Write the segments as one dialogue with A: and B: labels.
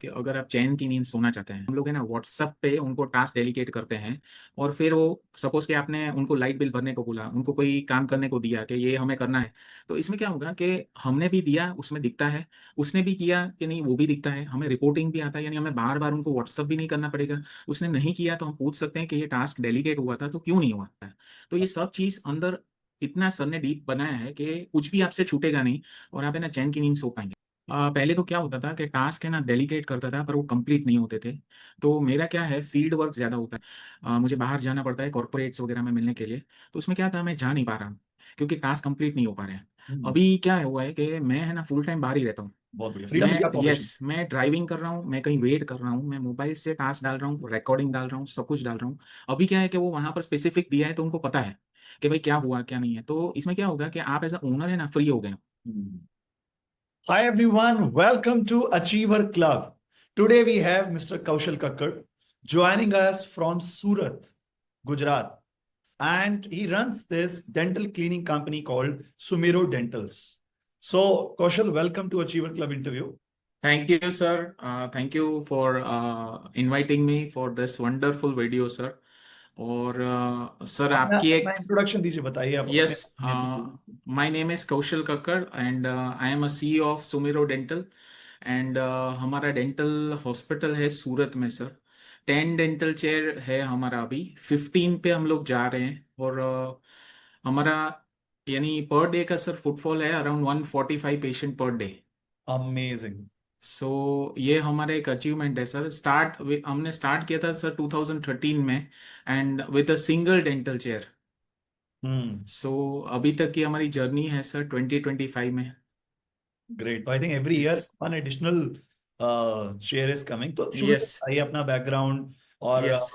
A: कि अगर आप चैन की नींद सोना चाहते हैं, हम लोग है ना व्हाट्सएप पे उनको टास्क डेलीकेट करते हैं। और फिर वो सपोज कि आपने उनको लाइट बिल भरने को बोला, उनको कोई काम करने को दिया कि ये हमें करना है। तो इसमें क्या होगा कि हमने भी दिया, उसमें दिखता है, उसने भी किया कि नहीं वो भी दिखता है, हमें रिपोर्टिंग भी आता है, यानी हमें बार बार उनको व्हाट्सएप भी नहीं करना पड़ेगा। उसने नहीं किया तो हम पूछ सकते हैं कि ये टास्क डेलीकेट हुआ था तो क्यों नहीं हुआ था। तो ये सब चीज़ अंदर इतना सर ने डीप बनाया है कि कुछ भी आपसे छूटेगा नहीं और आप है ना चैन की नींद सो पाएंगे। पहले तो क्या होता था कि टास्क है ना डेलीकेट करता था पर वो कंप्लीट नहीं होते थे। तो मेरा क्या है, फील्ड वर्क ज़्यादा होता है। मुझे बाहर जाना पड़ता है कॉर्पोरेट्स वगैरह में मिलने के लिए। तो उसमें क्या था, मैं जा नहीं पा रहा हूँ क्योंकि टास्क कंप्लीट नहीं हो पा रहे हैं।
B: हम्म,
A: अभी क्या हुआ है कि मैं है ना फुल टाइम बाहर ही रहता हूँ।
B: बहुत बढ़िया, फ्रीडम मिल
A: मैं
B: गया आपको ऑफिस में।
A: यस, मैं ड्राइविंग कर रहा हूँ, मैं कहीं वेट कर रहा हूँ, मैं मोबाइल से टास्क डाल रहा हूँ, रिकॉर्डिंग डाल रहा हूँ, सब कुछ डाल रहा हूँ। अभी क्या है कि वो वहां पर स्पेसिफिक दिया है तो उनको पता है कि भाई क्या हुआ क्या नहीं है। तो इसमें क्या होगा कि आप एज अ ओनर है ना फ्री हो गए।
B: Hi everyone, welcome to Achiever Club. Today we have Mr. Kaushal Kakkad joining us from Surat, Gujarat, and he runs this dental cleaning company called Sumiro Dentals. So, Kaushal, welcome to Achiever Club interview.
A: Thank you sir, thank you for inviting me for this wonderful video sir. और sir
B: अपना
A: आपकी
B: अपना
A: एक
B: introduction दीजिए, बताइए आप अपने
A: yes,
B: अपने business की।
A: My name is Kaushal Kakkar and I am a CEO of Sumiro dental. And हमारा डेंटल हॉस्पिटल है सूरत में सर। 10 डेंटल चेयर है हमारा, अभी 15 पे हम लोग जा रहे हैं। और हमारा यानी पर डे का सर फुटफॉल है around 145 patient per day.
B: Amazing.
A: सो ये हमारा एक अचीवमेंट है सर। हमने स्टार्ट किया था सर 2013 में, and with a single dental chair.
B: Hmm.
A: सो अभी तक की हमारी जर्नी है सर 2025 में।
B: Great. So I think every
A: yes,
B: year one additional share is coming. तो शुरू से
A: यस,
B: बताइए अपना बैकग्राउंड और
A: यस।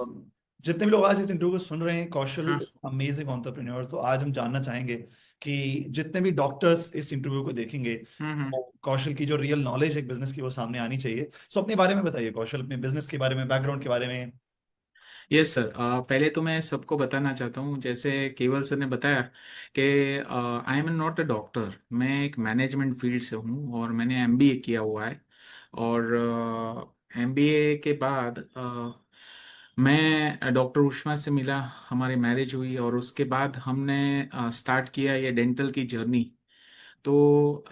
B: जितने भी लोग आज इस इंटरव्यू को सुन रहे हैं, कौशल
A: हाँ।
B: Amazing entrepreneur. तो आज हम जानना चाहेंगे कि जितने भी डॉक्टर्स इस इंटरव्यू को देखेंगे,
A: हम्म।
B: तो कौशल की जो रियल नॉलेज है बिजनेस की वो सामने आनी चाहिए। सो अपने बारे में बताइए कौशल, अपने बिजनेस के बारे में, बैकग्राउंड के बारे में।
A: यस सर, पहले तो मैं सबको बताना चाहता हूँ, जैसे केवल सर ने बताया कि I am not a doctor, मैं एक मैनेजमेंट फील्ड से हूँ और मैंने एमबीए किया हुआ है। और एमबीए के बाद मैं डॉक्टर उष्मा से मिला, हमारी मैरिज हुई और उसके बाद हमने स्टार्ट किया ये डेंटल की जर्नी। तो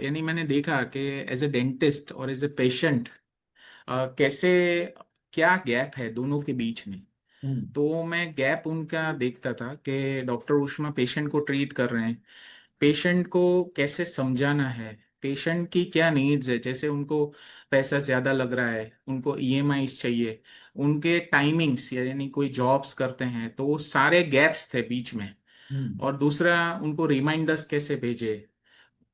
A: यानी मैंने देखा कि एज ए डेंटिस्ट और एज ए पेशेंट कैसे, क्या गैप है दोनों के बीच में।
B: हम्म।
A: तो मैं गैप उनका देखता था कि डॉक्टर उष्मा पेशेंट को ट्रीट कर रहे हैं, पेशेंट को कैसे समझाना है, पेशेंट की क्या नीड्स है, जैसे उनको पैसा ज्यादा लग रहा है, उनको ईएमआईज चाहिए, उनके टाइमिंग्स यानी कोई जॉब्स करते हैं, तो वो सारे गैप्स थे बीच में।
B: हम्म।
A: और दूसरा, उनको रिमाइंडर्स कैसे भेजे,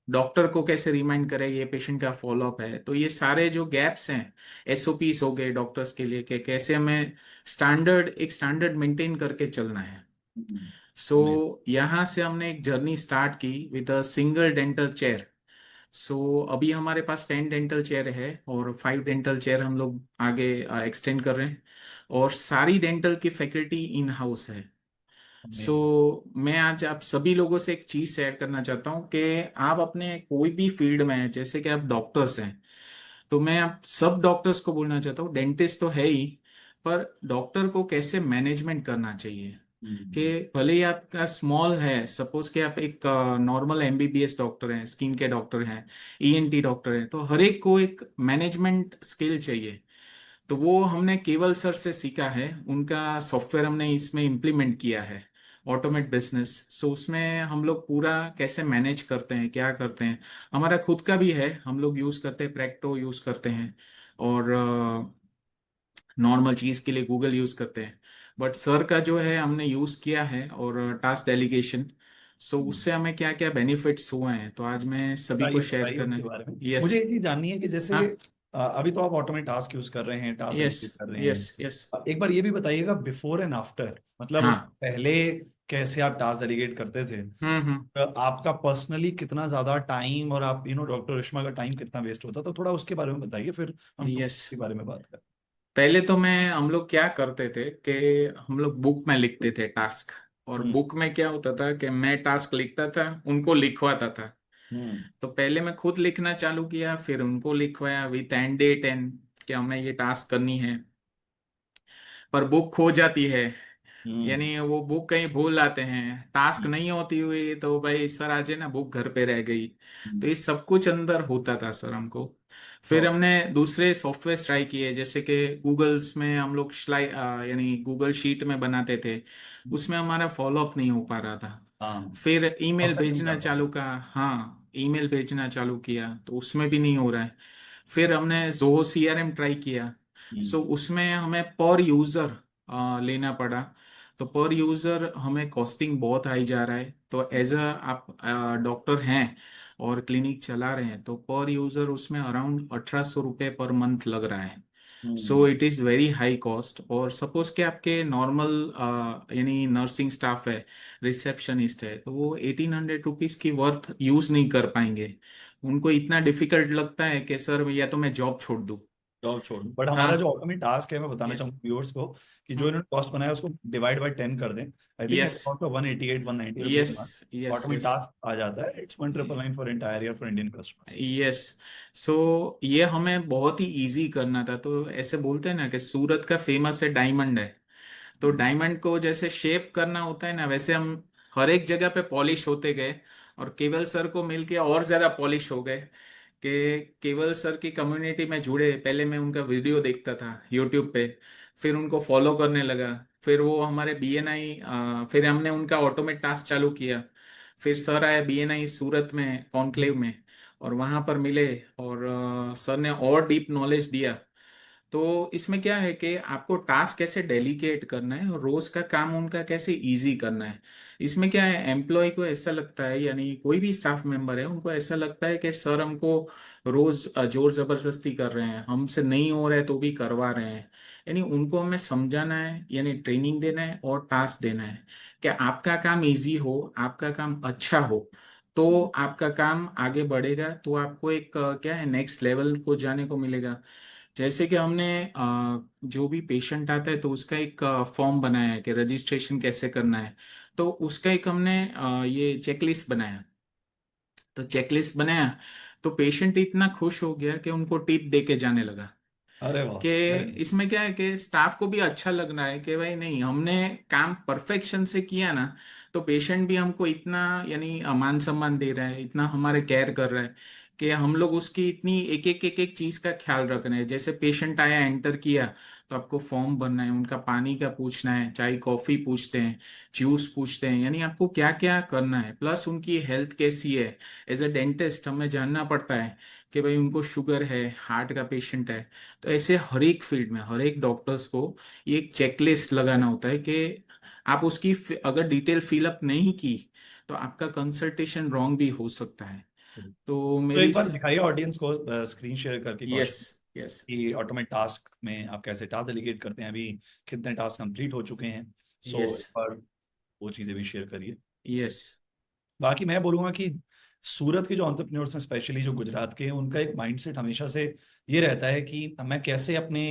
A: डॉक्टर को कैसे रिमाइंड करे ये पेशेंट का फॉलोअप है। तो ये सारे जो गैप्स हैं, एसओपीस हो गए डॉक्टर्स के लिए कि कैसे हमें एक स्टैंडर्ड मेंटेन करके चलना है।
B: हम्म।
A: सो
B: Amazing.
A: यहाँ से हमने एक जर्नी स्टार्ट की with a single dental chair. So अभी हमारे पास 10 डेंटल चेयर है और 5 डेंटल चेयर हम लोग आगे एक्सटेंड कर रहे हैं। और सारी डेंटल की फैकल्टी इन हाउस है। सो
B: Amazing.
A: मैं आज आप सभी लोगों से एक चीज शेयर करना चाहता हूँ कि आप अपने कोई भी फील्ड में हैं, जैसे कि आप डॉक्टर्स हैं, तो मैं आप सब डॉक्टर्स को बोलना चाहता हूँ, डेंटिस्ट तो है ही, पर डॉक्टर को कैसे मैनेजमेंट करना चाहिए। कि
B: हम्म।
A: भले ही आपका स्मॉल है, सपोज कि आप एक नॉर्मल एमबीबीएस डॉक्टर हैं, स्किन के डॉक्टर हैं, ईएनटी डॉक्टर हैं, तो हर एक को एक मैनेजमेंट स्किल चाहिए। तो वो हमने केवल सर से सीखा है, उनका सॉफ्टवेयर हमने इसमें इम्प्लीमेंट किया है, ऑटोमेट बिजनेस। सो उसमें हम लोग पूरा कैसे मैनेज करते हैं, क्या करते हैं। हमारा खुद का भी है, हम लोग यूज करते हैं, प्रैक्टो यूज करते हैं, और नॉर्मल चीज के लिए गूगल यूज करते हैं। बट सर का जो है हमने यूज किया है, और टास्क डेलीगेशन। सो उससे हमें क्या क्या बेनिफिट्स हुए हैं, तो आज मैं सभी को
B: बताइए
A: शेयर
B: बताइए
A: करना
B: उसके
A: है।
B: बारे में। मुझे
A: यस।
B: ये चीज जाननी है कि जैसे
A: हाँ।
B: अभी तो आप ऑटोमेट टास्क यूज कर रहे हैं, टास्क
A: यस,
B: डेलीगेट कर रहे
A: यस,
B: हैं।
A: यस।
B: एक बार ये भी बताइएगा बिफोर एंड आफ्टर, मतलब उस
A: हाँ।
B: पहले कैसे आप टास्क डेलीगेट करते थे।
A: हम्म।
B: तो आपका पर्सनली कितना ज्यादा टाइम और आप डॉक्टर रिश्मा का टाइम कितना वेस्ट होता, तो थोड़ा उसके बारे में बताइए, फिर हम
A: यस।
B: के बारे में बात करें।
A: पहले तो हम लोग क्या करते थे कि हम लोग बुक में लिखते थे टास्क। और
B: हम्म।
A: बुक में क्या होता था कि मैं टास्क लिखता था, उनको लिखवाता था।
B: हम्म।
A: तो पहले मैं खुद लिखना चालू किया, फिर उनको लिखवाया विथ एंड डेट एंड कि हमें ये टास्क करनी है, पर बुक खो जाती है,
B: हम्म।
A: यानी वो बुक कहीं भूल जाते हैं, टास्क नहीं होती हुई तो भाई सर आज है ना बुक घर पे रह गई। तो ये सब कुछ अंदर होता था सर हमको। फिर
B: तो
A: हमने दूसरे सॉफ्टवेयर ट्राई किए, जैसे कि गूगल्स में हम लोग स्लाइड यानी गूगल शीट में बनाते थे, उसमें हमारा फॉलोअप नहीं हो पा रहा था।
B: हाँ,
A: फिर ईमेल
B: परफेक्ट नहीं
A: भेजना
B: कर पा रहे।
A: चालू का, हाँ ईमेल भेजना चालू किया तो उसमें भी नहीं हो रहा है। फिर हमने जोहो सीआरएम ट्राई किया।
B: हम्म।
A: सो उसमें हमें पर यूजर लेना पड़ा। तो पर यूजर हमें कॉस्टिंग बहुत हाई जा रहा है, तो एज अ आप डॉक्टर हैं और क्लिनिक चला रहे हैं, तो पर यूजर उसमें अराउंड 1800 रुपये पर मंथ लग रहा है। So
B: hmm.
A: It is very high cost. और सपोज कि आपके नॉर्मल यानी नर्सिंग स्टाफ है, रिसेप्शनिस्ट है, तो वो 1800 रुपीज़ की वर्थ यूज़ नहीं कर पाएंगे। उनको इतना डिफिकल्ट लगता है कि सर या तो मैं जॉब छोड़ दूँ।
B: जॉब छोड़, बट हमारा जो
A: हाँ।
B: ऑटोमेट टास्क है, मैं बताना
A: यस।
B: चाहूंगा व्यूअर्स को कि जो इन्होंने कॉस्ट बनाया उसको डिवाइड बाय 10 कर दें। I think at
A: yes.
B: About 188 190 rupees
A: yes.
B: Month
A: yes.
B: Automate
A: yes.
B: Task आ जाता है। It's 1999 for entire year for Indian customers.
A: Yes. So ये हमें बहुत ही इजी करना था। तो ऐसे बोलते हैं ना कि सूरत का फेमस है डायमंड है। तो डायमंड को जैसे शेप करना होता है ना, वैसे हम हर एक जगह पे पॉलिश होते गए, और केवल सर को मिलके और ज्यादा पॉलिश हो गए। कि केवल सर की कम्युनिटी में जुड़े, पहले मैं उनका वीडियो देखता था यूट्यूब पे, फिर उनको फॉलो करने लगा। फिर वो हमारे बीएनआई, फिर हमने उनका ऑटोमेट टास्क चालू किया। फिर सर आए बीएनआई सूरत में कॉन्क्लेव में, और वहां पर मिले, और सर ने और डीप नॉलेज दिया। तो इसमें क्या है कि आपको टास्क कैसे डेलीकेट करना है और रोज का काम उनका कैसे इजी करना है। इसमें क्या है, एम्प्लॉय को ऐसा लगता है, यानी कोई भी स्टाफ मेंबर है, उनको ऐसा लगता है कि सर हमको रोज जोर जबरदस्ती कर रहे हैं, हमसे नहीं हो रहा है तो भी करवा रहे हैं। यानी उनको हमें समझाना है, यानी ट्रेनिंग देना है और टास्क देना है कि आपका काम इजी हो, आपका काम अच्छा हो, तो आपका काम आगे बढ़ेगा, तो आपको एक क्या है नेक्स्ट लेवल को जाने को मिलेगा। जैसे कि हमने जो भी पेशेंट आता है तो उसका एक फॉर्म बनाया है कि रजिस्ट्रेशन कैसे करना है। तो उसका एक हमने ये चेकलिस्ट बनाया। तो चेकलिस्ट बनाया तो पेशेंट इतना खुश हो गया कि उनको टिप दे के जाने लगा।
B: अरे वाह,
A: कि
B: वेरी गुड।
A: इसमें क्या है कि स्टाफ को भी अच्छा लगना है कि भाई नहीं, हमने काम परफेक्शन से किया ना, तो पेशेंट भी हमको इतना यानी मान सम्मान दे रहा है, इतना हमारे केयर कर रहा है कि हम लोग उसकी इतनी एक एक चीज का ख्याल रख रहे हैं। जैसे पेशेंट आया, एंटर किया, तो आपको फॉर्म भरना है, उनका पानी का पूछना है, चाय कॉफी पूछते हैं, जूस पूछते हैं, यानी आपको क्या क्या करना है, प्लस उनकी हेल्थ कैसी है। एज अ डेंटिस्ट हमें जानना पड़ता है कि भाई उनको शुगर है, हार्ट का पेशेंट है। तो ऐसे हर एक फील्ड में हर एक डॉक्टर्स को ये एक चेकलिस्ट लगाना होता है कि आप उसकी अगर डिटेल फिलअप नहीं की तो आपका कंसल्टेशन रॉन्ग भी हो सकता है। तो
B: तो
A: मेरी।
B: एक बार दिखाइए ऑडियंस को स्क्रीन शेयर करके
A: यस।
B: कौशल
A: यस।
B: कि ऑटोमेट टास्क में आप कैसे टास्क डेलीगेट करते हैं, अभी कितने टास्क कंप्लीट हो चुके हैं। So
A: yes.
B: एक बार वो चीजें भी शेयर करिए।
A: यस।
B: बाकी मैं बोलूंगा कि सूरत के जो एंटरप्रेन्योर्स हैं, स्पेशली जो गुजरात के हैं, उनका एक माइंडसेट हमेशा से ये रहता है कि मैं कैसे अपने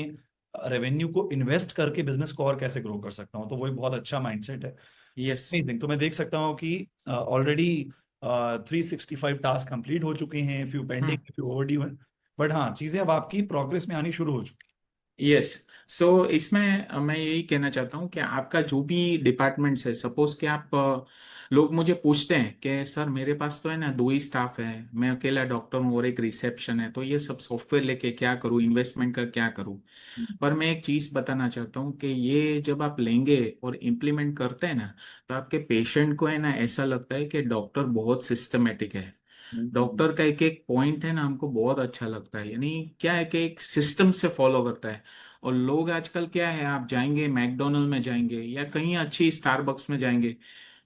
B: रेवेन्यू को इन्वेस्ट करके बिजनेस को और कैसे ग्रो कर सकता हूँ। तो वो एक बहुत अच्छा माइंडसेट है।
A: यस।
B: अमेजिंग। तो मैं देख सकता हूँ कि ऑलरेडी 365 टास्क कंप्लीट हो चुके हैं, फ्यू पेंडिंग,
A: हम्म।
B: फ्यू ओवरड्यू हैं। बट हाँ, चीजें अब आपकी प्रोग्रेस में आनी शुरू हो चुकी
A: यस। सो इसमें मैं यही कहना चाहता हूँ कि आपका जो भी डिपार्टमेंट्स है, सपोज कि आप लोग मुझे पूछते हैं कि सर मेरे पास तो है ना दो ही स्टाफ है, मैं अकेला डॉक्टर हूँ और एक रिसेप्शन है, तो ये सब सॉफ्टवेयर लेके क्या करूँ, इन्वेस्टमेंट का क्या करूँ।
B: है।
A: पर मैं एक चीज बताना चाहता हूँ कि ये जब आप लेंगे और इम्प्लीमेंट करते हैं ना, तो आपके पेशेंट को है ना ऐसा लगता है कि डॉक्टर बहुत सिस्टमेटिक है।
B: हम्म।
A: डॉक्टर का एक एक पॉइंट है ना हमको बहुत अच्छा लगता है, यानी क्या है कि एक सिस्टम से फॉलो करता है। और लोग आजकल क्या है, आप जाएंगे मैकडोनल्ड में जाएंगे या कहीं अच्छी स्टारबक्स में जाएंगे,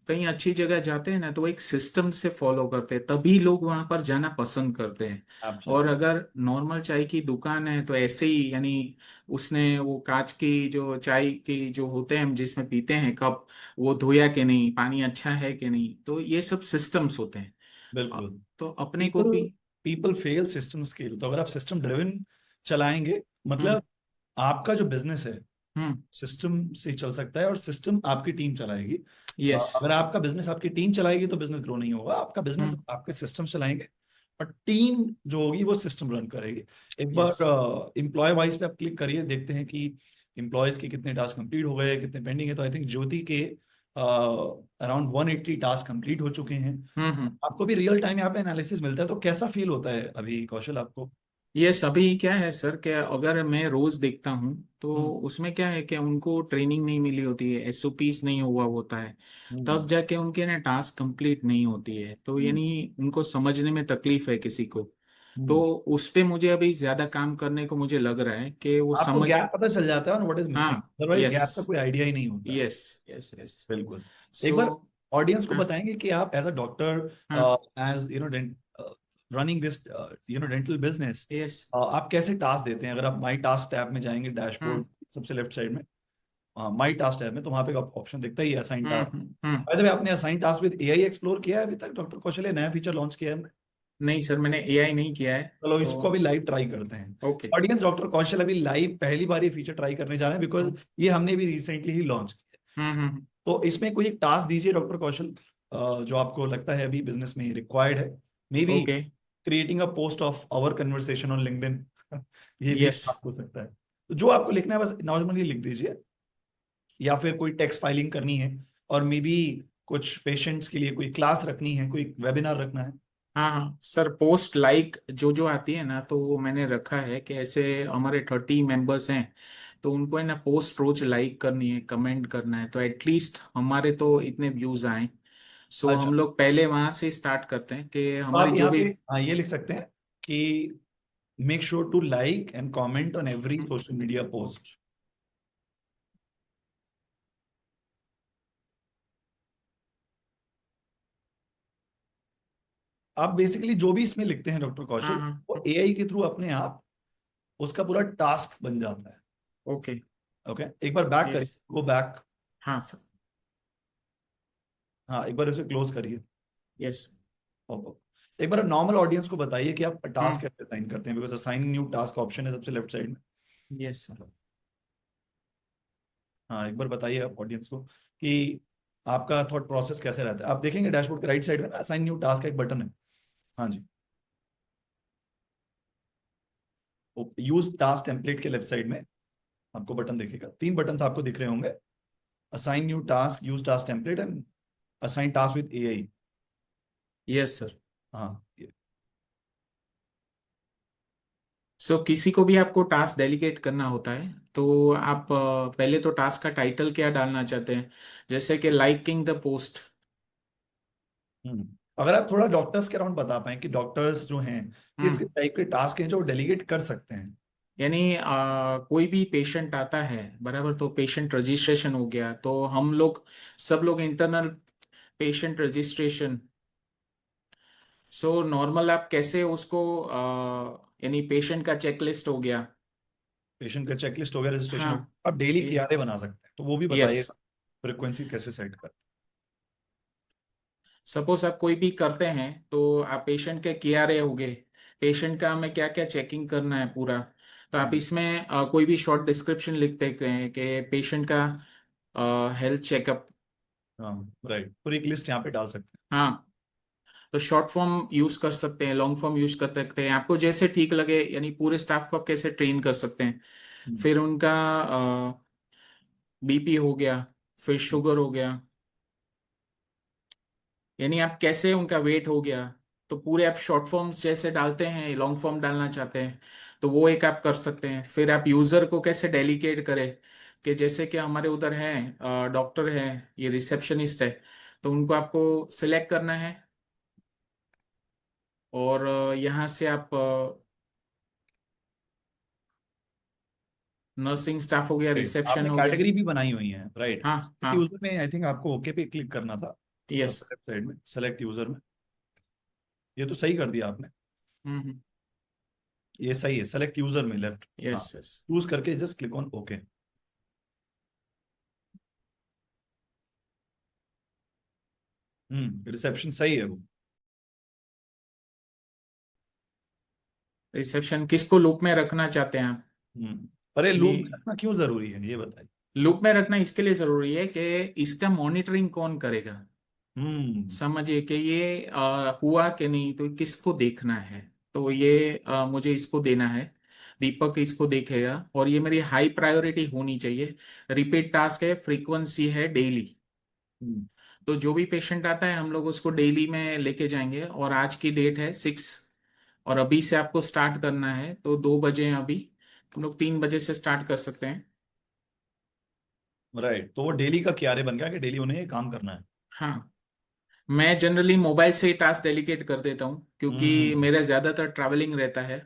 A: कहीं अच्छी जगह जाते हैं ना, तो वो एक सिस्टम से फॉलो करते हैं, तभी लोग वहां पर जाना पसंद करते हैं। और
B: एब्सोल्युटली।
A: अगर नॉर्मल चाय की दुकान है तो ऐसे ही, यानी उसने वो कांच की जो चाय की जो होते हैं हम जिसमें पीते हैं कप, वो धोया कि नहीं, पानी अच्छा है कि नहीं, तो ये सब सिस्टम्स होते हैं। अ,
B: बिल्कुल।
A: तो अपने को
B: पीपल
A: भी।
B: People fail system scale. तो अगर आप सिस्टम ड्रिवन चलाएंगे,
A: हम्म।
B: मतलब आपका जो बिजनेस है
A: हम्म।
B: सिस्टम से चल सकता है और सिस्टम आपकी टीम चलाएगी।
A: यस।
B: अगर आपका बिजनेस आपकी टीम चलाएगी तो बिजनेस ग्रो नहीं होगा। आपका बिजनेस
A: हम्म।
B: आपके सिस्टम चलाएंगे और टीम जो होगी वो सिस्टम रन करेगी। एक
A: यस।
B: बार एम्प्लॉय वाइज पे आप क्लिक करिए, देखते हैं कि एम्प्लॉयज के कितने टास्क कंप्लीट हो गए, कितने पेंडिंग है। तो आई थिंक ज्योति के अराउंड 180 टास्क कंप्लीट हो चुके हैं।
A: हम्म।
B: आपको भी रियल टाइम यहाँ पे एनालिसिस मिलता है, तो कैसा फील होता है अभी कौशल आपको?
A: यस, अभी क्या है सर, कि अगर मैं रोज देखता हूँ तो
B: हम्म।
A: उसमें क्या है कि उनको ट्रेनिंग नहीं मिली होती है, एसओपीस नहीं हुआ होता है,
B: हम्म।
A: तब जाके उनके ना टास्क कंप्लीट नहीं होती है, तो
B: हम्म।
A: यानी उनको समझने में तकलीफ है किसी को। तो
B: हम्म।
A: उस पे मुझे अभी ज्यादा काम करने को मुझे लग रहा है कि वो
B: आपको
A: समझ।
B: गैप पता चल जाता है व्हाट इज मिसिंग,
A: हाँ।
B: Otherwise
A: yes.
B: गैप का कोई आइडिया ही नहीं होता है।
A: यस। यस। यस।
B: बिल्कुल। एक
A: सो।
B: बार ऑडियंस को
A: हाँ।
B: बताएंगे कि आप एज अ डॉक्टर,
A: हाँ।
B: As running this dental business,
A: yes.
B: आप कैसे टास्क देते हैं? अगर आप माई टास्क टैब में जाएंगे,
A: हम्म।
B: डैशबोर्ड सबसे लेफ्ट साइड में, माई टास्क टैब में, तो वहां पे ऑप्शन दिखता ही है assign task.
A: Hmm.
B: By the way, आपने assign task with AI explore किया है अभी तक डॉक्टर कौशल? नया फीचर लॉन्च किया है हमने।
A: नहीं सर, मैंने एआई नहीं किया है।
B: चलो
A: तो
B: इसको अभी लाइव ट्राई करते हैं।
A: ओके।
B: ऑडियंस, डॉक्टर कौशल अभी लाइव पहली बार ये फीचर ट्राई करने जा रहे हैं, बिकॉज ये हमने भी रिसेंटली ही लॉन्च किया।
A: हम्म।
B: तो इसमें कोई एक टास्क दीजिए डॉक्टर कौशल, जो आपको लगता है अभी बिजनेस में रिक्वायर्ड है। Maybe
A: okay.
B: Creating a post of our conversation on LinkedIn, ये भी एक
A: यस।
B: टास्क हो सकता है। तो जो आपको लिखना है बस नॉर्मली लिख दीजिए, या फिर कोई टेक्स्ट फाइलिंग करनी है, और मे बी कुछ पेशेंट्स के लिए कोई क्लास रखनी है, कोई वेबिनार रखना है।
A: हाँ हाँ सर, पोस्ट लाइक जो जो आती है ना, तो वो मैंने रखा है कि ऐसे हमारे 30 मेंबर्स हैं, तो उनको है ना पोस्ट रोज लाइक करनी है, कमेंट करना है, तो एटलीस्ट हमारे तो इतने व्यूज आए। सो
B: अच्छा,
A: हम लोग पहले वहां से स्टार्ट करते हैं कि
B: तो आप
A: हमारी जो
B: यहाँ
A: भी।
B: पे हाँ ये लिख सकते हैं कि make sure to like and comment on every
A: hmm.
B: Social media post. आप बेसिकली जो भी इसमें लिखते हैं डॉक्टर
A: हाँ
B: कौशल, वो
A: हाँ।
B: एआई के थ्रू अपने आप उसका पूरा टास्क बन जाता है।
A: ओके।
B: ओके, एक बार बैक
A: यस।
B: करिए, गो बैक।
A: हाँ सर।
B: हाँ, एक बार इसे क्लोज करिए।
A: यस।
B: पॉपअप। एक बार नॉर्मल ऑडियंस को बताइए कि आप टास्क
A: हम्म।
B: कैसे असाइन करते हैं, because assign new task option है सबसे लेफ्ट साइड में।
A: Yes sir.
B: हाँ, एक बार बताइए आप ऑडियंस को कि आपका थॉट प्रोसेस कैसे रहता है। आप देखेंगे डैशबोर्ड के राइट साइड में असाइन न्यू टास्क का एक बटन है। हाँ जी, यूज टास्क टेम्पलेट के लेफ्ट साइड में आपको बटन दिखेगा, तीन बटन आपको दिख रहे होंगे: assign new task, use task template, and assign task with AI.
A: Yes sir.
B: हाँ
A: सो किसी को भी आपको टास्क डेलीगेट करना होता है, तो आप पहले तो टास्क का टाइटल क्या डालना चाहते हैं, जैसे कि लाइकिंग द पोस्ट।
B: अगर आप थोड़ा डॉक्टर्स के अराउंड बता पाए कि डॉक्टर्स जो हैं किस
A: हम्म।
B: टाइप के टास्क हैं जो डेलीगेट कर सकते हैं।
A: यानी कोई भी पेशेंट आता है बराबर, तो पेशेंट रजिस्ट्रेशन हो गया, तो हम लोग सब लोग internal patient registration. So normal आप कैसे उसको यानी पेशेंट का चेकलिस्ट हो गया।
B: पेशेंट का चेकलिस्ट हो गया, रजिस्ट्रेशन हो
A: हाँ।
B: गया, आप डेली कियारे बना सकते हैं, तो वो भी
A: यस।
B: बताइएगा फ्रिक्वेंसी कैसे सेट कर।
A: सपोज आप कोई भी करते हैं, तो आप पेशेंट के KRA हो गए, पेशेंट का हमें क्या क्या चेकिंग करना है पूरा, तो आप इसमें कोई भी शॉर्ट डिस्क्रिप्शन लिख देते हैं कि पेशेंट का हेल्थ चेकअप।
B: हाँ राइट, पूरी एक लिस्ट यहाँ पे डाल सकते
A: हाँ। तो शॉर्ट फॉर्म यूज कर सकते हैं, लॉन्ग फॉर्म यूज कर सकते हैं, आपको जैसे ठीक लगे, यानी पूरे स्टाफ को आप कैसे ट्रेन कर सकते हैं।
B: हैं।
A: फिर उनका BP हो गया, फिर शुगर हो गया, यानी आप कैसे उनका वेट हो गया, तो पूरे आप शॉर्ट फॉर्म जैसे डालते हैं, लॉन्ग फॉर्म डालना चाहते हैं, तो वो एक आप कर सकते हैं। फिर आप यूजर को कैसे डेलीकेट करें, कि जैसे कि हमारे उधर हैं डॉक्टर हैं, ये रिसेप्शनिस्ट है, तो उनको आपको सिलेक्ट करना है, और यहाँ से आप नर्सिंग स्टाफ हो गया,
B: राइट,
A: रिसेप्शन
B: आपने
A: हो गया।
B: कैटेगरी भी बनाई हुई है, राइट।
A: हाँ हाँ।
B: यूजर में आई थिंक आपको ओके पे क्लिक करना था,
A: यस।
B: सबसे लेफ्ट साइड में सेलेक्ट यूजर में। ये तो सही कर दिया आपने,
A: हम्म।
B: ये सही है, सेलेक्ट यूजर में लेफ्ट। हाँ,
A: यस। यस।
B: चूज करके just click on okay. Reception सही है वो।
A: रिसेप्शन किसको लूप में रखना चाहते हैं आप?
B: पर ये
A: यानी
B: लूप रखना क्यों जरूरी है, ये बताइए।
A: लूप में रखना इसके लिए जरूरी है कि इसका मॉनिटरिंग कौन करेगा।
B: हम्म।
A: समझिए कि ये हुआ कि नहीं, तो किसको देखना है। तो ये मुझे इसको देना है, दीपक इसको देखेगा, और ये मेरी हाई प्रायोरिटी होनी चाहिए। रिपीट टास्क है, फ्रीक्वेंसी है डेली।
B: हम्म।
A: तो जो भी पेशेंट आता है हम लोग उसको डेली में लेके जाएंगे, और आज की डेट है 6, और अभी से आपको स्टार्ट करना है, तो 2 बजे हैं अभी, हम लोग 3 बजे से स्टार्ट कर सकते हैं।
B: राइट, तो वो डेली का क्यारे बन गया कि डेली उन्हें ये काम करना है।
A: हाँ, मैं जनरली मोबाइल से ही टास्क डेलीकेट कर देता हूँ, क्योंकि
B: हम्म।
A: मेरा ज़्यादातर ट्रैवलिंग रहता है।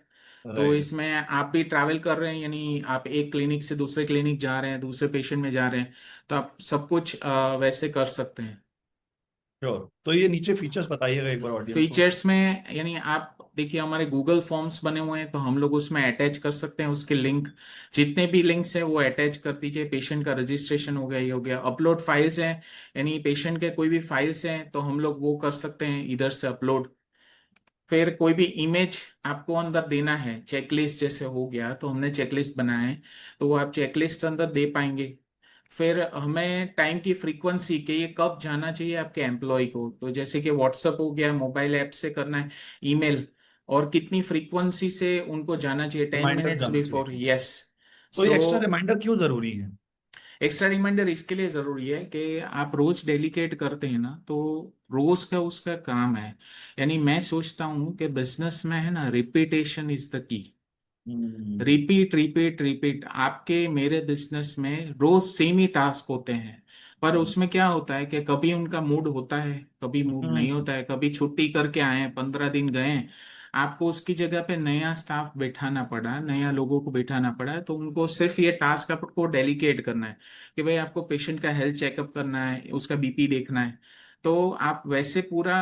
A: तो
B: राइट।
A: इसमें आप भी ट्रैवल कर रहे हैं, यानी आप एक क्लिनिक से दूसरे क्लिनिक जा रहे हैं, दूसरे पेशेंट में जा रहे हैं, तो आप सब कुछ वैसे कर सकते हैं।
B: श्योर, तो ये नीचे फीचर्स बताइएगा एक बार ऑडियंस को।
A: फीचर्स में यानी आप देखिए, हमारे गूगल फॉर्म्स बने हुए हैं, तो हम लोग उसमें अटैच कर सकते हैं उसके लिंक। जितने भी लिंक्स हैं वो अटैच कर दीजिए। पेशेंट का रजिस्ट्रेशन हो गया, ये हो गया। अपलोड फाइल्स हैं, यानी पेशेंट के कोई भी फाइल्स हैं तो हम लोग वो कर सकते हैं इधर से अपलोड। फिर कोई भी इमेज आपको अंदर देना है, चेकलिस्ट जैसे हो गया, तो हमने चेकलिस्ट बनाया है, तो वो आप चेकलिस्ट अंदर दे पाएंगे। फिर हमें टाइम की फ्रीक्वेंसी के ये कब जाना चाहिए आपके एम्प्लॉय को, तो जैसे कि व्हाट्सअप हो गया, मोबाइल ऐप से करना है, ईमेल, और कितनी फ्रीक्वेंसी से उनको जाना चाहिए, टेन
B: रिमाइंडर
A: मिनट्स
B: जाना
A: बिफोर,
B: चाहिए।
A: यस।
B: तो ये
A: सो
B: एक्स्ट्रा रिमाइंडर क्यों जरूरी है?
A: एक्स्ट्रा रिमाइंडर इसके लिए जरूरी है कि आप रोज डेलीकेट करते हैं ना, तो रोज का उसका काम है। यानी मैं सोचता हूँ कि बिजनेस में है ना, repetition is the key.
B: Hmm.
A: Repeat repeat repeat, आपके मेरे बिजनेस में रोज सेम ही टास्क होते हैं, पर उसमें क्या होता है कि कभी उनका मूड होता है, कभी मूड नहीं
B: हम्म।
A: होता है, कभी छुट्टी करके आए हैं, 15 दिन गए हैं, आपको उसकी जगह पे नया स्टाफ बैठाना पड़ा, नया लोगों को बैठाना पड़ा, तो उनको सिर्फ ये टास्क आपको डेलीकेट करना है कि भाई आपको पेशेंट का हेल्थ चेकअप करना है, उसका बीपी देखना है। तो आप वैसे पूरा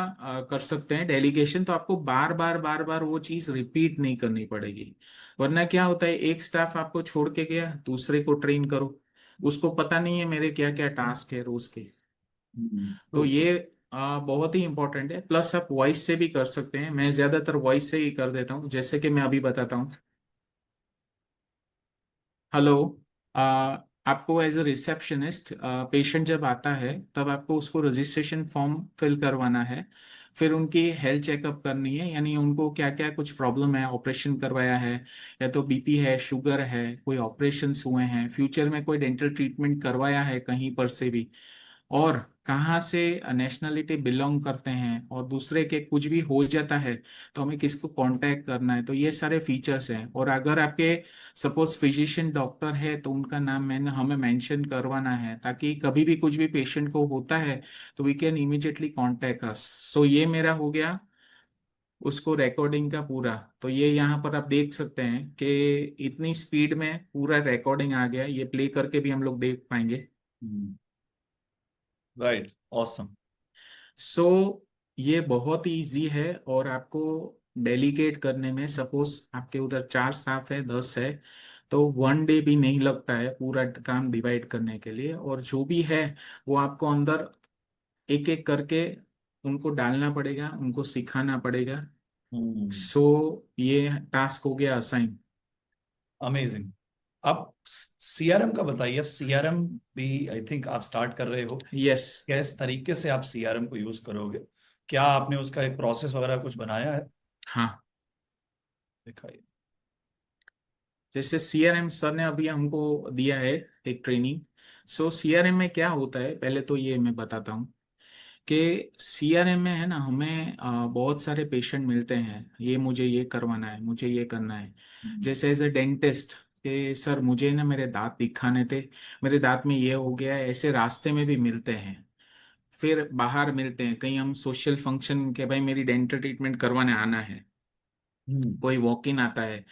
A: कर सकते हैं डेलीगेशन, तो आपको बार बार बार बार वो चीज रिपीट नहीं करनी पड़ेगी। वरना क्या होता है, एक स्टाफ आपको छोड़ के गया, दूसरे को ट्रेन करो, उसको पता नहीं है मेरे क्या क्या टास्क है रोज के। तो
B: ट्रू।
A: ये बहुत ही इंपॉर्टेंट है। प्लस आप वॉइस से भी कर सकते हैं, मैं ज्यादातर वॉइस से ही कर देता हूँ, जैसे कि मैं अभी बताता हूँ। हेलो, आ, आपको एज अ रिसेप्शनिस्ट पेशेंट जब आता है तब आपको उसको रजिस्ट्रेशन फॉर्म फिल करवाना है। फिर उनकी हेल्थ चेकअप करनी है, यानी उनको क्या क्या कुछ प्रॉब्लम है, ऑपरेशन करवाया है, या तो बीपी है, शुगर है, कोई ऑपरेशंस हुए हैं, फ्यूचर में कोई डेंटल ट्रीटमेंट करवाया है कहीं पर से भी, और कहाँ से नेशनलिटी बिलोंग करते हैं, और दूसरे के कुछ भी हो जाता है तो हमें किसको कांटेक्ट करना है, तो ये सारे फीचर्स हैं। और अगर आपके सपोज फिजिशियन डॉक्टर है तो उनका नाम मैंने हमें मेंशन करवाना है, ताकि कभी भी कुछ भी पेशेंट को होता है तो we can immediately contact us. So ये मेरा हो गया उसको रिकॉर्डिंग का पूरा। तो ये यहाँ पर आप देख सकते हैं कि इतनी स्पीड में पूरा रिकॉर्डिंग आ गया, ये प्ले करके भी हम लोग देख पाएंगे।
B: Right, awesome.
A: सो ये बहुत ही इजी है, और आपको डेलीकेट करने में, सपोज आपके उधर 4 स्टाफ है, 10 है, तो 1 डे भी नहीं लगता है पूरा काम डिवाइड करने के लिए। और जो भी है वो आपको अंदर एक एक करके उनको डालना पड़ेगा, उनको सिखाना पड़ेगा। सो ये टास्क हो गया असाइन।
B: अमेजिंग। अब सीआरएम का बताइए। अब सीआरएम भी आई थिंक आप स्टार्ट कर रहे हो।
A: यस।
B: किस तरीके से आप सीआरएम को यूज करोगे? क्या आपने उसका एक प्रोसेस वगैरह कुछ बनाया है?
A: हाँ,
B: दिखाइए।
A: जैसे सीआरएम सर ने अभी हमको दिया है एक ट्रेनिंग। सो सीआरएम में क्या होता है, पहले तो ये मैं बताता हूँ कि सीआरएम में है ना, हमें बहुत सारे पेशेंट मिलते हैं, ये मुझे ये करवाना है, मुझे ये करना है। जैसे एज ए डेंटिस्ट, कि सर मुझे ना मेरे दांत दिखाने थे, मेरे दांत में ये हो गया है, ऐसे रास्ते में भी मिलते हैं। फिर बाहर मिलते हैं कहीं, हम सोशल फंक्शन के, भाई मेरी डेंटल ट्रीटमेंट करवाने आना है।
B: हम्म।
A: कोई वॉक इन आता है,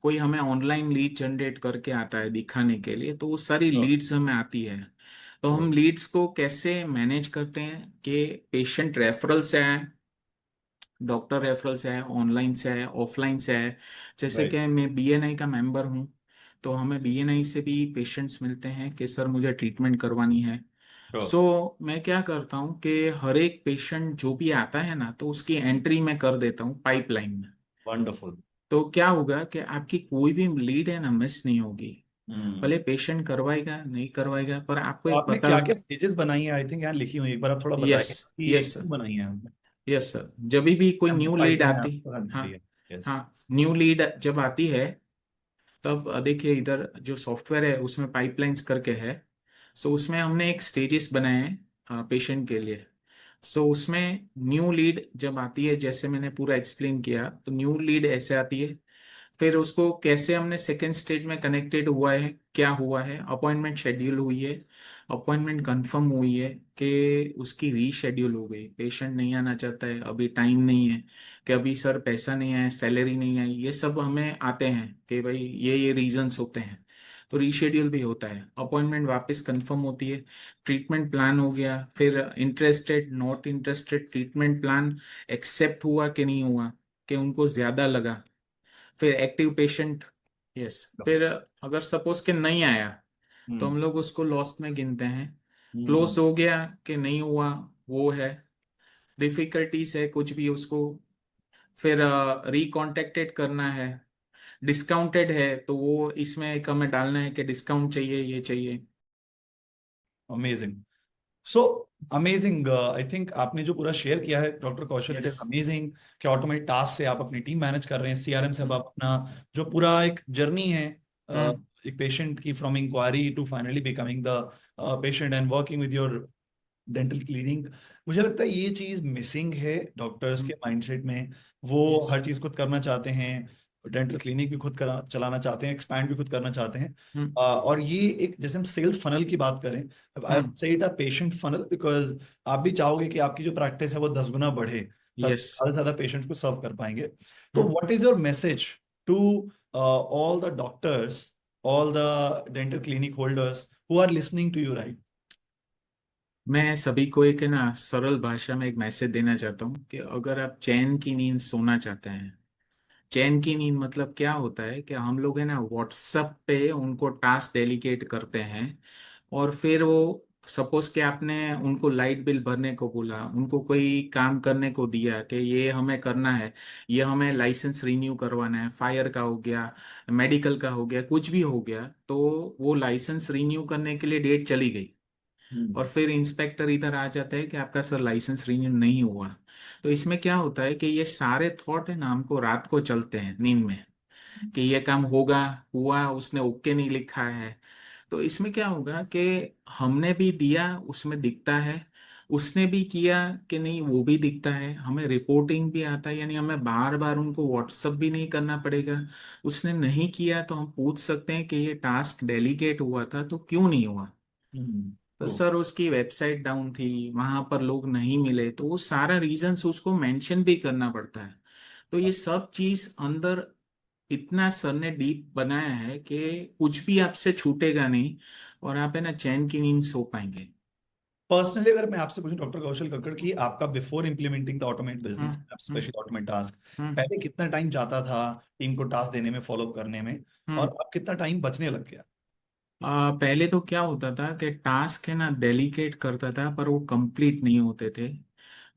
A: कोई हमें ऑनलाइन लीड जनरेट करके आता है दिखाने के लिए, तो वो सारी
B: श्योर।
A: लीड्स हमें आती है। तो हम लीड्स को कैसे मैनेज करते हैं कि पेशेंट रेफरल से आए, डॉक्टर रेफरल से आए, ऑनलाइन से आए, ऑफलाइन से आए। जैसे
B: राइट।
A: कि मैं बीएनआई का मेंबर हूँ, तो हमें बीएनआई से भी पेशेंट्स मिलते हैं कि सर मुझे ट्रीटमेंट करवानी है।
B: श्योर।
A: सो मैं क्या करता हूँ कि हर एक पेशेंट जो भी आता है ना, तो उसकी एंट्री मैं कर देता हूँ पाइपलाइन में।
B: वंडरफुल।
A: तो क्या होगा कि आपकी कोई भी लीड है ना, मिस नहीं होगी।
B: हम्म।
A: भले पेशेंट करवाएगा नहीं करवाएगा, पर आपको
B: तो
A: एक
B: आपने
A: पता।
B: क्या क्या स्टेजेस बनाई है, आई थिंक यहाँ लिखी हुई है, एक बार आप थोड़ा
A: यस,
B: बताइए कि
A: यस
B: एक
A: सर,
B: क्यों बनाई है आपने।
A: Yes sir. जब भी कोई न्यू लीड
B: फाइटिंग है
A: आती,
B: आपको, हाँ
A: हाँ,
B: जी, यस।
A: हाँ, न्यू लीड जब आती है, तब देखिए इधर जो सॉफ्टवेयर है उसमें पाइपलाइंस करके है। सो उसमें हमने एक स्टेजेस बनाए हैं पेशेंट के लिए। सो उसमें न्यू लीड जब आती है, जैसे मैंने पूरा एक्सप्लेन किया, तो न्यू लीड ऐसे आती है। फिर उसको कैसे हमने सेकेंड स्टेज में कनेक्टेड हुआ है, क्या हुआ है, अपॉइंटमेंट शेड्यूल हुई है, अपॉइंटमेंट कंफर्म हुई है कि उसकी रीशेड्यूल हो गई, पेशेंट नहीं आना चाहता है, अभी टाइम नहीं है, कि अभी सर पैसा नहीं आया, सैलरी नहीं आई, ये सब हमें आते हैं कि भाई ये रीजंस होते हैं। तो रीशेड्यूल भी होता है, अपॉइंटमेंट वापस कंफर्म होती है, ट्रीटमेंट प्लान हो गया, फिर interested not interested treatment plan accept हुआ कि नहीं हुआ, कि उनको ज्यादा लगा, फिर एक्टिव पेशेंट। यस। फिर अगर सपोज के नहीं आया, तो
B: हम्म।
A: हम लोग उसको लॉस्ट में गिनते हैं।
B: हम्म।
A: क्लोज हो गया कि नहीं हुआ, वो है। डिफिकल्टीज है कुछ भी उसको, फिर रिकॉन्टेक्टेड करना है। डिस्काउंटेड है तो वो इसमें एक हमें डालना है कि डिस्काउंट चाहिए, ये चाहिए।
B: Amazing. So amazing, I think आपने जो पूरा शेयर किया है doctor Kaushal, it
A: yes.
B: Is amazing कि ऑटोमेटिक टास्क से आप अपनी टीम मैनेज कर रहे हैं, सीआरएम से अब
A: हम्म,
B: आप अपना जो पूरा एक जर्नी है
A: हम्म,
B: एक पेशेंट की, from inquiry to finally becoming the patient and working with your dental cleaning. मुझे लगता है ये चीज मिसिंग है डॉक्टर्स के माइंडसेट में। वो
A: यस।
B: हर चीज खुद करना चाहते हैं, डेंटल क्लिनिक भी खुद चलाना चाहते हैं, एक्सपैंड भी खुद करना चाहते हैं।
A: हम्म,
B: और ये एक, जैसे हम सेल्स फनल की बात करें, आई
A: हम्म,
B: से it a patient funnel, because आप भी चाहोगे कि आपकी जो प्रैक्टिस है वो 10 गुना बढ़े, ताकि
A: यस।
B: ज्यादा से ज्यादा पेशेंट्स को सर्व कर पाएंगे। तो
A: hmm.
B: What is your message to all the doctors, all the dental clinic holders who are listening to you right.
A: मैं सभी को एक है ना सरल भाषा में एक मैसेज देना चाहता हूँ कि अगर आप चैन की नींद सोना चाहते हैं, चैन की नींद मतलब क्या होता है कि हम लोग है ना व्हाट्सएप पे उनको टास्क डेलीकेट करते हैं, और फिर वो सपोज कि आपने उनको लाइट बिल भरने को बोला, उनको कोई काम करने को दिया कि ये हमें करना है, ये हमें लाइसेंस रिन्यू करवाना है, फायर का हो गया, मेडिकल का हो गया, कुछ भी हो गया, तो वो लाइसेंस रिन्यू करने के लिए डेट चली गई, और फिर इंस्पेक्टर इधर आ जाता है कि आपका सर लाइसेंस रिन्यू नहीं हुआ। तो इसमें क्या होता है कि ये सारे थॉट है ना हमको रात को चलते हैं नींद में, कि ये काम होगा, हुआ, उसने ओके नहीं लिखा है। तो इसमें क्या होगा कि हमने भी दिया उसमें दिखता है, उसने भी किया कि नहीं वो भी दिखता है, हमें रिपोर्टिंग भी आता है, यानी हमें बार बार उनको व्हाट्सअप भी नहीं करना पड़ेगा। उसने नहीं किया तो हम पूछ सकते हैं कि ये टास्क डेलीकेट हुआ था तो क्यों नहीं हुआ। तो
B: ट्रू।
A: सर उसकी वेबसाइट डाउन थी, वहां पर लोग नहीं मिले, तो वो सारा रीजंस उसको मेंशन भी करना पड़ता है। तो ये सब चीज अंदर इतना सर ने डीप बनाया है कि कुछ भी आपसे छूटेगा नहीं, और आप है ना चैन की नींद सो पाएंगे।
B: पर्सनली अगर मैं आपसे पूछूं डॉक्टर कौशल कक्कड़ की, आपका before implementing the automate business,
A: hmm, hmm,
B: specially automate task,
A: hmm,
B: पहले कितना टाइम जाता था टीम को टास्क देने में, फॉलो अप करने में, और
A: हम्म।
B: अब कितना टाइम बचने लग गया।
A: पहले तो क्या होता था कि टास्क है ना डेलीकेट करता था पर वो कंप्लीट नहीं होते थे।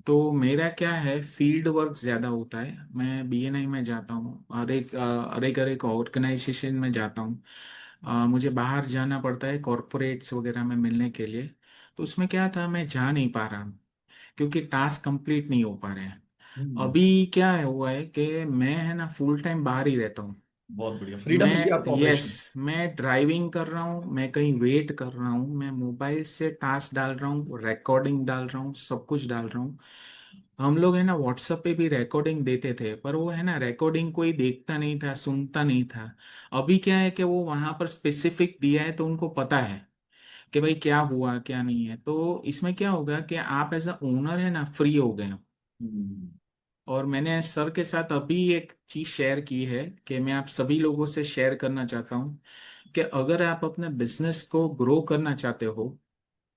A: तो मेरा क्या है, फील्ड वर्क ज़्यादा होता है, मैं बीएनआई में जाता हूँ, हर एक ऑर्गेनाइजेशन में जाता हूँ। मुझे बाहर जाना पड़ता है कॉरपोरेट्स वगैरह में मिलने के लिए। तो उसमें क्या था, मैं जा नहीं पा रहा हूँ क्योंकि टास्क कंप्लीट नहीं हो पा रहे हैं।
B: हम्म।
A: अभी क्या हुआ है कि मैं है ना फुल टाइम बाहर ही रहता हूँ।
B: बहुत बढ़िया, फ्रीडम मिल गया
A: मैं
B: आपको
A: यस,
B: ऑपरेशन।
A: मैं ड्राइविंग कर रहा हूँ, मैं कहीं वेट कर रहा हूँ, मैं मोबाइल से टास्क डाल रहा हूँ, रिकॉर्डिंग डाल रहा हूँ, सब कुछ डाल रहा हूँ। हम लोग है ना व्हाट्सएप पे भी रिकॉर्डिंग देते थे, पर वो है ना रिकॉर्डिंग कोई देखता नहीं था, सुनता नहीं था। अभी क्या है कि वो वहां पर स्पेसिफिक दिया है तो उनको पता है कि भाई क्या हुआ क्या नहीं है। तो इसमें क्या होगा कि आप एज अ ओनर है ना फ्री हो गए हो।
B: हम्म।
A: और मैंने सर के साथ अभी एक चीज शेयर की है कि मैं आप सभी लोगों से शेयर करना चाहता हूँ कि अगर आप अपने बिजनेस को ग्रो करना चाहते हो,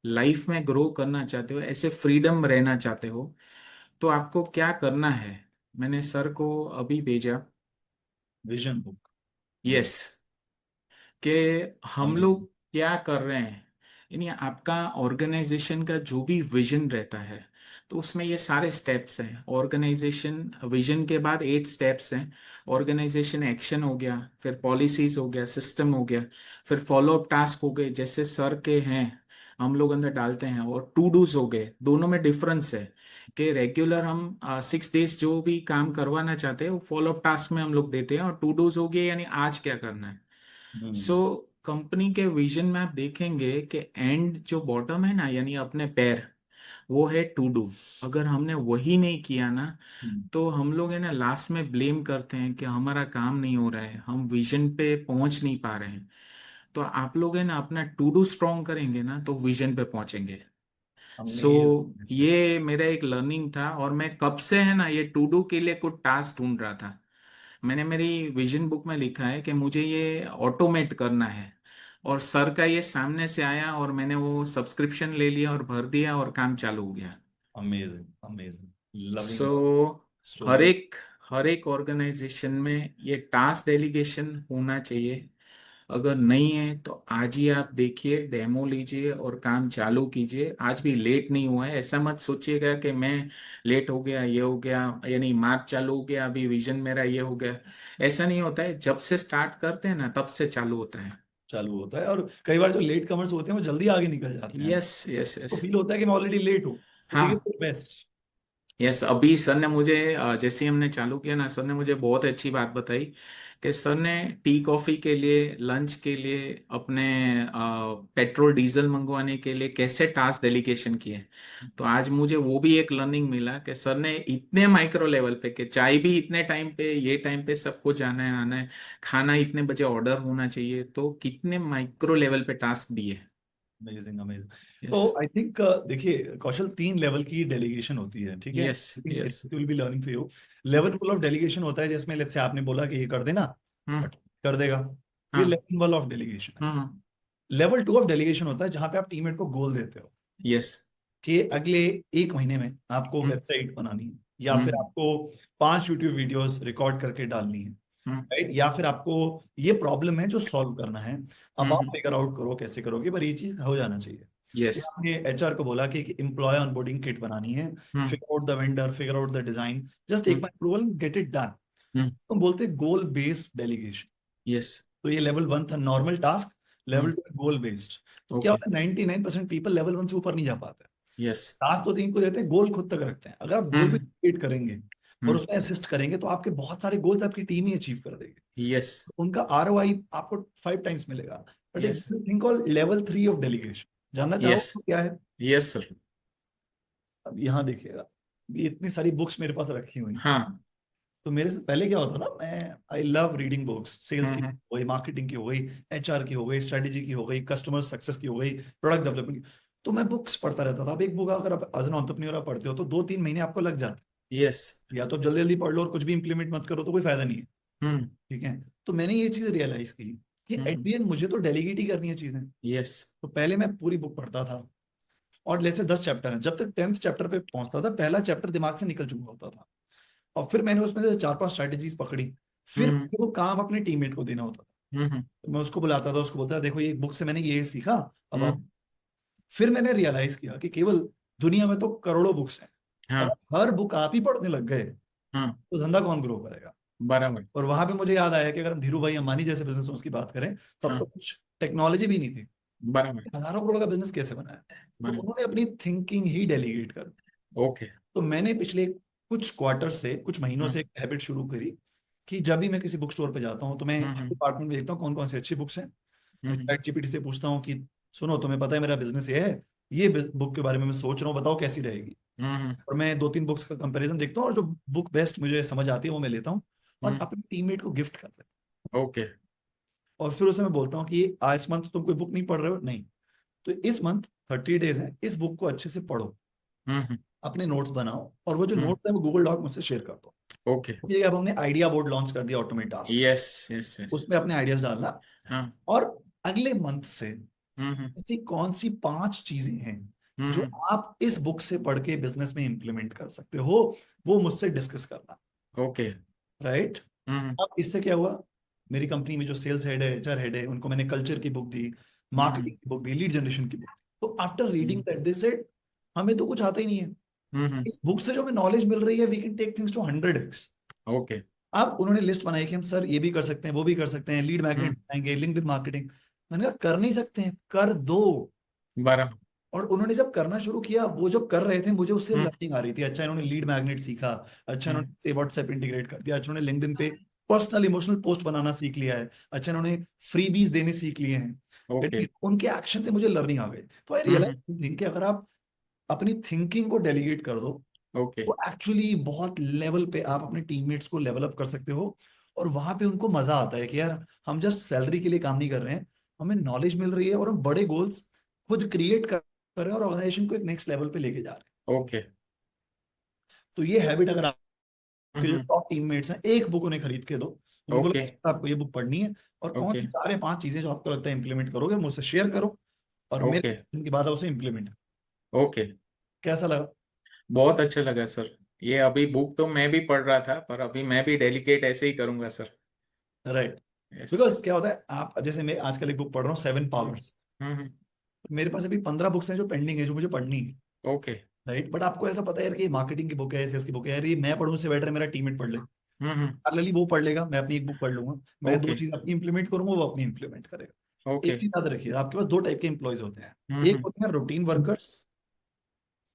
A: लाइफ में ग्रो करना चाहते हो, ऐसे फ्रीडम रहना चाहते हो, तो आपको क्या करना है। मैंने सर को अभी भेजा।
B: Vision book.
A: यस, कि हम
B: अमेजिंग।
A: लोग क्या कर रहे हैं, यानी आपका ऑर्गेनाइजेशन का जो भी विजन रहता है, तो उसमें ये सारे स्टेप्स हैं। ऑर्गेनाइजेशन विजन के बाद 8 स्टेप्स हैं। ऑर्गेनाइजेशन एक्शन हो गया, फिर पॉलिसीज हो गया, सिस्टम हो गया, फिर फॉलो अप टास्क हो गए जैसे सर के हैं हम लोग अंदर डालते हैं, और टू डूज हो गए। दोनों में डिफरेंस है कि रेगुलर हम 6 डेज जो भी काम करवाना चाहते हैं वो फॉलो अप टास्क में हम लोग देते हैं, और टू डूज हो गए यानी आज क्या करना है।
B: हम्म।
A: सो कंपनी के विजन में आप देखेंगे कि एंड जो बॉटम है ना, यानी अपने पैर, वो है टू डू। अगर हमने वही नहीं किया ना,
B: हम्म।
A: तो हम लोग है ना लास्ट में ब्लेम करते हैं कि हमारा काम नहीं हो रहा है, हम विजन पे पहुंच नहीं पा रहे हैं। तो आप लोग है ना अपना टू डू स्ट्रॉन्ग करेंगे ना तो विजन पे पहुंचेंगे।
B: हमने
A: सो
B: ये इससे
A: ये मेरा एक लर्निंग था, और मैं कब से है ना ये टू डू के लिए कुछ टास्क ढूंढ रहा था। मैंने मेरी विजन बुक में लिखा है कि मुझे ये ऑटोमेट करना है, और सर का ये सामने से आया और मैंने वो सब्सक्रिप्शन ले लिया और भर दिया और काम चालू हो गया।
B: अमेजिंग, अमेजिंग, लविंग
A: सो हर
B: स्टोरी।
A: एक हर एक ऑर्गेनाइजेशन में ये टास्क डेलीगेशन होना चाहिए। अगर नहीं है तो आज ही आप देखिए, डेमो लीजिए और काम चालू कीजिए। आज भी लेट नहीं हुआ है, ऐसा मत सोचिएगा कि मैं लेट हो गया, ये हो गया, यानी मार्च चालू हो गया, अभी विजन मेरा ये हो गया। ऐसा नहीं होता है, जब से स्टार्ट करते हैं ना तब से चालू होता है।
B: चालू होता है, और कई बार जो लेट कमर्स होते हैं वो जल्दी आगे निकल जाते हैं,
A: यस, यस,
B: तो
A: यस।
B: फील होता है कि मैं ऑलरेडी लेट हूँ, तो देखिए
A: हाँ।
B: बेस्ट।
A: यस, अभी सर ने मुझे जैसे ही हमने चालू किया ना, सर ने मुझे बहुत अच्छी बात बताई कि सर ने टी कॉफी के लिए, लंच के लिए, अपने पेट्रोल डीजल मंगवाने के लिए कैसे टास्क डेलीगेशन किए। तो आज मुझे वो भी एक लर्निंग मिला कि सर ने इतने माइक्रो लेवल पे, कि चाय भी इतने टाइम पे, ये टाइम पे सबको जाना है आना है, खाना इतने बजे ऑर्डर होना चाहिए, तो कितने माइक्रो लेवल पे टास्क दिए।
B: Amazing, amazing. तो
A: यस,
B: आई थिंक देखिए कौशल, 3 लेवल की डेलीगेशन होती है, ठीक है?
A: Yes, yes.
B: It will be learning for you. Level full of delegation होता है जिसमें लेट्स से आपने बोला कि ये कर देना,
A: हम्म।
B: बट कर देगा। ये
A: हाँ।
B: लेवल 1 ऑफ डेलीगेशन है।
A: हम्म।
B: लेवल 2 ऑफ डेलीगेशन होता है जहां पे आप टीममेट को गोल देते हो
A: यस।
B: कि अगले 1 महीने में आपको
A: हम्म।
B: वेबसाइट बनानी है, या फिर
A: हम्म।
B: आपको 5 यूट्यूब वीडियोस रिकॉर्ड करके डालनी है,
A: हम्म।
B: राइट? या फिर आपको ये प्रॉब्लम है जो सॉल्व करना है, अब आप
A: हम्म।
B: फिगर आउट करो कैसे करोगे, पर ये चीज हो जाना चाहिए।
A: यस।
B: या आपने एचआर को बोला कि एम्प्लॉय ऑनबोर्डिंग किट बनानी है,
A: hmm.
B: Figure out the vendor, figure out the design, just take
A: hmm.
B: My approval, get it done.
A: Hmm.
B: तो बोलते हैं गोल बेस्ड डेलीगेशन।
A: यस।
B: तो ये लेवल 1 था, normal task.
A: Hmm.
B: Level 2 goal based. तो क्या
A: ओके।
B: होता है, 99% पीपल लेवल 1 से ऊपर नहीं जा पाते।
A: यस।
B: टास्क तो 3 को देते हैं, गोल खुद तक रखते हैं। अगर आप गोल भी
A: हम्म।
B: क्रिएट करेंगे और
A: हम्म।
B: उसमें असिस्ट करेंगे तो आपके बहुत सारे गोल्स आपकी टीम ही अचीव कर देगी।
A: यस।
B: उनका आरओआई आपको 5 टाइम्स मिलेगा। बट एक
A: yes.
B: Thing call level 3 of delegation, जानना चाहो
A: यस।
B: तो क्या है?
A: Yes sir.
B: अब यहाँ देखिएगा, ये इतनी सारी बुक्स मेरे पास रखी हुई हैं।
A: हाँ।
B: तो मेरे से पहले क्या होता था, मैं I love reading books, sales की
A: हम्म।
B: हो गई, मार्केटिंग की हो गई, एचआर की हो गई, स्ट्रेटेजी की हो गई, कस्टमर सक्सेस की हो गई, प्रोडक्ट डेवलपमेंट की। तो मैं बुक्स पढ़ता रहता था। अब एक बुक अगर आप एज एन एंटरप्रेन्योर आप पढ़ते हो तो 2-3 महीने आपको लग जाते
A: यस।
B: हैं। या तो जल्दी जल्दी पढ़ लो और कुछ भी इंप्लीमेंट मत करो तो कोई फायदा नहीं है,
A: हम्म।
B: ठीक है? तो मैंने ये चीज रियलाइज की कि एट
A: हम्म।
B: द एंड मुझे तो डेलीगेट ही करनी है चीजें।
A: यस।
B: तो पहले मैं पूरी बुक पढ़ता था, और जैसे 10 चैप्टर है, जब तक 10th चैप्टर पे पहुंचता था पहला चैप्टर दिमाग से निकल चुका होता था। और फिर मैंने उसमें से 4-5 स्ट्रेटेजीज पकड़ी। फिर
A: हम्म।
B: मुझे वो काम अपने टीममेट को देना होता था।
A: हम्म।
B: तो मैं उसको बुलाता था, उसको बोलता था देखो ये बुक से मैंने ये सीखा, अब आप।
A: हम्म।
B: फिर मैंने रियलाइज किया कि केवल दुनिया में तो करोड़ों बुक्स हैं।
A: हाँ।
B: अगर हर बुक आप ही पढ़ने लग गए
A: हाँ।
B: तो धंधा कौन ग्रो करेगा?
A: बराबर।
B: और वहां पे मुझे याद आया कि अगर हम धीरू भाई अंबानी जैसे बिजनेस की बात करें, तब
A: हाँ।
B: तो कुछ टेक्नोलॉजी भी नहीं थी,
A: बराबर।
B: हजारों करोड़ का बिजनेस कैसे बनाया? तो
A: बराबर।
B: उन्होंने अपनी थिंकिंग ही डेलीगेट कर।
A: ओके।
B: तो मैंने पिछले कुछ क्वार्टर से, कुछ महीनों से
A: हम्म।
B: एक हैबिट शुरू करी कि जब भी मैं किसी बुक स्टोर पे जाता हूँ तो मैं
A: हम्म।
B: डिपार्टमेंट में देखता हूँ कौन कौन सी अच्छी बुक्स हैं। मैं
A: हम्म।
B: चैट जीपीटी से पूछता हूँ कि सुनो, तुम्हें पता है मेरा बिजनेस ये है, ये बुक के बारे में मैं सोच रहा हूँ, बताओ कैसी रहेगी।
A: हम्म।
B: और मैं 2-3 बुक्स का कंपैरिजन देखता हूँ, और जो बुक बेस्ट मुझे समझ आती है वो मैं लेता हूँ और
A: हम्म।
B: अपने टीममेट को गिफ्ट करता हूँ।
A: ओके।
B: और फिर उसे मैं बोलता हूँ कि ये इस मंथ तुम कोई बुक नहीं पढ़ रहे हो, नहीं, तो इस मंथ 30 डेज है, इस बुक को अच्छे से पढ़ो,
A: हम्म।
B: अपने नोट्स बनाओ, और वो जो
A: हम्म।
B: नोट्स है वो गूगल डॉक मुझसे शेयर कर दो।
A: ओके।
B: ये अब हमने आइडिया बोर्ड लॉन्च कर दिया, automate task,
A: yes, yes, yes.
B: उसमें अपने आइडियाज डालना।
A: हाँ।
B: और अगले मंथ से
A: हम्म।
B: ऐसी कौन सी 5 चीजें हैं जो
A: हम्म।
B: आप इस बुक से पढ़ के बिजनेस में इंप्लीमेंट कर सकते हो, वो मुझसे डिस्कस करना,
A: ओके।
B: राइट?
A: हम्म।
B: अब इससे क्या हुआ, मेरी कंपनी में जो सेल्स हेड है, एचआर हेड है, उनको मैंने कल्चर की बुक दी,
A: हम्म।
B: मार्केटिंग की बुक दी, लीड जनरेशन की बुक दी। तो after reading
A: hmm.
B: That they said हमें तो कुछ आता ही नहीं है, इस बुक से जो हमें नॉलेज मिल रही है, we can take things to 100x।
A: Okay.
B: अब उन्होंने लिस्ट बनाई कि हम सर ये भी कर सकते हैं, वो भी कर सकते हैं, लीड मैग्नेट
A: हम्म।
B: बनाएंगे, लिंक्डइन मार्केटिंग। मैंने कहा कर नहीं सकते हैं, कर दो।
A: बराबर।
B: और उन्होंने जब करना शुरू किया, वो जब कर रहे थे, मुझे उससे
A: हम्म।
B: लर्निंग आ रही थी। अच्छा इन्होंने लीड मैग्नेट सीखा, अच्छा
A: हम्म।
B: इन्होंने व्हाट्सएप इंटीग्रेट कर दिया, अच्छा इन्होंने लिंक्डइन पे पर्सनल इमोशनल पोस्ट बनाना सीख लिया है, अच्छा इन्होंने फ्रीबीज देने सीख लिए हैं।
A: ओके।
B: उनके एक्शन से मुझे लर्निंग आ गई। तो आई
A: हम्म।
B: रियलाइज कि अगर आप अपनी थिंकिंग को डेलीगेट कर दो,
A: ओके।
B: तो एक्चुअली बहुत लेवल पे आप अपने टीममेट्स को लेवल अप कर सकते हो। और वहां पे उनको मजा आता है कि यार हम जस्ट सैलरी के लिए काम नहीं कर रहे हैं, हमें नॉलेज मिल रही है और हम बड़े गोल्स खुद क्रिएट कर रहे हैं और ऑर्गेनाइजेशन को एक नेक्स्ट लेवल पे लेके जा रहे हैं।
A: ओके।
B: तो ये हैबिट अगर आपके जो
A: हम्म।
B: टॉप टीममेट्स हैं, एक बुक उन्हें खरीद के दो, उनको
A: ओके।
B: लगता है आपको ये बुक पढ़नी है, और कौन
A: ओके।
B: सी 4 या 5 चीजें जो आपको लगता है इंप्लीमेंट करोगे, मुझसे शेयर करो, और
A: ओके।
B: मेरे की बात है उसे इंप्लीमेंट।
A: ओके।
B: कैसा लगा?
A: बहुत अच्छा लगा सर। ये अभी बुक तो मैं भी पढ़ रहा था, पर अभी मैं भी डेलीकेट ऐसे ही करूंगा सर।
B: राइट।
A: यस।
B: बिकॉज क्या होता है, आप जैसे मैं आजकल एक बुक पढ़ रहा हूँ, 7 पावर्स।
A: हम्म।
B: मेरे पास अभी 15 बुक्स हैं जो पेंडिंग है, जो मुझे पढ़नी है।
A: ओके।
B: राइट, बट आपको ऐसा पता है यार कि मार्केटिंग की बुक है, सेल्स की बुक है, यार ये मैं पढ़ूं से बेटर है मेरा टीममेट पढ़ ले।
A: हम्म।
B: पैरेलली वो पढ़ लेगा, मैं अपनी एक बुक पढ़ लूंगा। मैं दो
A: ओके।
B: चीज अपनी इंप्लीमेंट करूंगा, वो अपनी इंप्लीमेंट करेगा।
A: ओके।
B: एक चीज याद रखिए, आपके पास 2 टाइप के एम्प्लॉयज होते हैं। एक
A: हम्म।
B: होते हैं रूटीन वर्कर्स,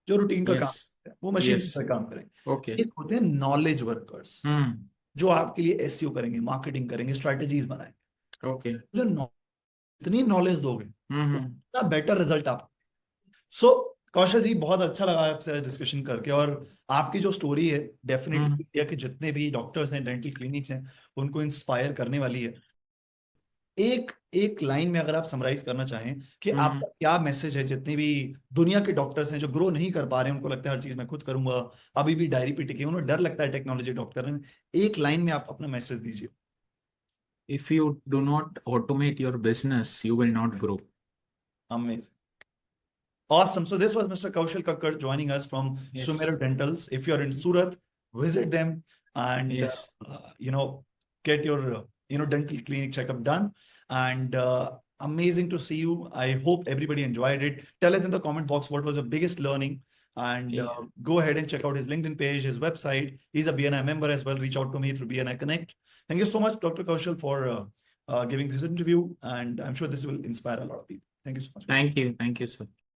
B: जो रूटीन का काम
A: यस।
B: करते हैं, वो मशीन की
A: यस।
B: तरह काम करेंगे।
A: ओके।
B: एक होते हैं नॉलेज वर्कर्स,
A: हम्म।
B: जो आपके लिए एसईओ करेंगे, मार्केटिंग करेंगे, स्ट्रैटेजीज बनाएंगे।
A: ओके।
B: जो इतनी नॉलेज दोगे,
A: हम्म।
B: उतना बेटर रिजल्ट आप। सो कौशल जी, बहुत अच्छा लगा आपसे डिस्कशन करके। और आपकी जो स्टोरी है, डेफिनेटली
A: हम्म।
B: इंडिया के जितने भी डॉक्टर्स हैं, डेंटल क्लिनिक्स हैं, उनको इंस्पायर करने वाली है। एक एक लाइन में अगर आप समराइज करना चाहें कि
A: हम्म।
B: आपका क्या मैसेज है, जितने भी दुनिया के डॉक्टर्स हैं जो ग्रो नहीं कर पा रहे हैं, उनको लगता है हर चीज मैं खुद करूंगा, अभी भी डायरी पे टिके, उन्हें डर लगता है टेक्नोलॉजी डॉक्टर में, एक लाइन में आप अपना मैसेज दीजिए।
A: If you do not automate your business, you will not grow.
B: Amazing. Awesome. So this was Mr. Kaushal Kakkar joining us from
A: Yes.
B: Sumero Dentals. If you're in Surat, visit them and
A: Yes.
B: get your dental clinic checkup done. And amazing to see you. I hope everybody enjoyed it. Tell us in the comment box what was your biggest learning. And
A: Yeah.
B: go ahead and check out his LinkedIn page, his website. He's a BNI member as well. Reach out to me through BNI Connect. Thank you so much, Dr. Kaushal, for giving this interview. And I'm sure this will inspire a lot of people. Thank you so much.
A: Thank you. Thank you, sir.